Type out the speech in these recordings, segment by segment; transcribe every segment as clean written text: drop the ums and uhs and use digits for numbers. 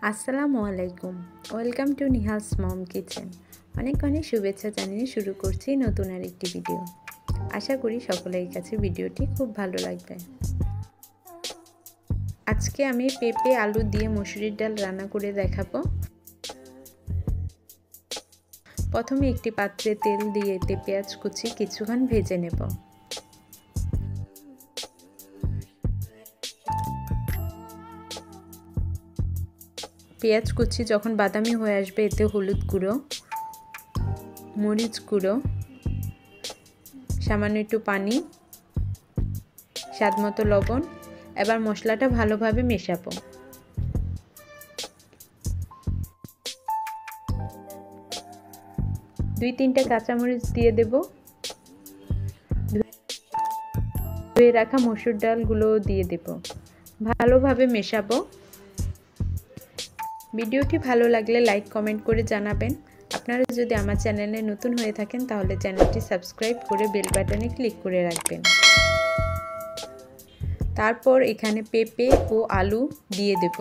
আসসালামু আলাইকুম, welcome to Nihal's mom kitchen. অনেক অনেক শুভেচ্ছা জানিয়ে শুরু করছি নতুন আরেকটি ভিডিও। আশা করি সকলের কাছে ভিডিওটি খুব ভালো লাগবে। আজকে আমি পেঁপে আলু দিয়ে মসুরির ডাল রান্না করে দেখাবো। প্রথমে একটি পাত্রে তেল দিয়ে এতে পেঁয়াজ কুচি কিছুক্ষণ ভেজে নেব। পেঁয়াজ কুচি যখন বাদামি হয়ে আসবে এতে হলুদ গুঁড়ো, মরিচ গুঁড়ো, সামান্য একটু পানি, স্বাদমতো লবণ। এবার মশলাটা ভালোভাবে মেশাবো। দুই তিনটা কাঁচামরিচ দিয়ে দেব। ধুয়ে রাখা মসুর ডালগুলো দিয়ে দেব। ভালোভাবে মেশাবো। ভিডিওটি ভালো লাগলে লাইক কমেন্ট করে জানাবেন। আপনারা যদি আমার চ্যানেলে নতুন হয়ে থাকেন তাহলে চ্যানেলটি সাবস্ক্রাইব করে বেল বাটনে ক্লিক করে রাখবেন। তারপর এখানে পেঁপে ও আলু দিয়ে দেব।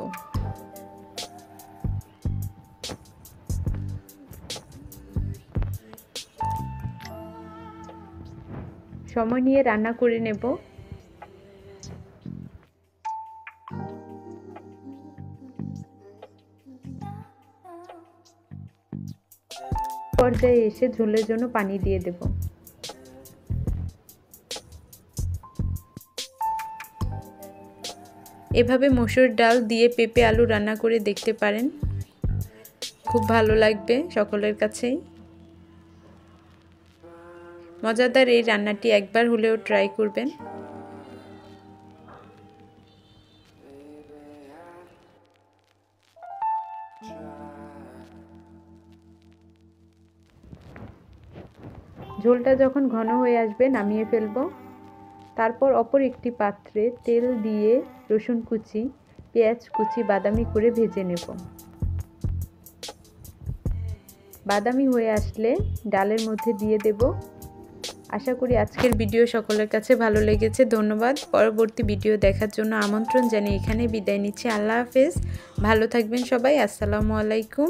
সময় নিয়ে রান্না করে নেব। পর্যায়ে এসে ঝোলের জন্য পানি দিয়ে দেব। এভাবে মসুর ডাল দিয়ে পেঁপে আলু রান্না করে দেখতে পারেন, খুব ভালো লাগবে সকলের কাছেই। মজাদার এই রান্নাটি একবার হলেও ট্রাই করবেন। ঝোলটা যখন ঘন হয়ে আসবে নামিয়ে ফেলবো। তারপর অপর একটি পাত্রে তেল দিয়ে রসুন কুচি, পেঁয়াজ কুচি বাদামি করে ভেজে নেব। বাদামি হয়ে আসলে ডালের মধ্যে দিয়ে দেব। আশা করি আজকের ভিডিও সকলের কাছে ভালো লেগেছে। ধন্যবাদ। পরবর্তী ভিডিও দেখার জন্য আমন্ত্রণ জানিয়ে এখানে বিদায় নিচ্ছি। আল্লাহ হাফেজ। ভালো থাকবেন সবাই। আসসালামু আলাইকুম।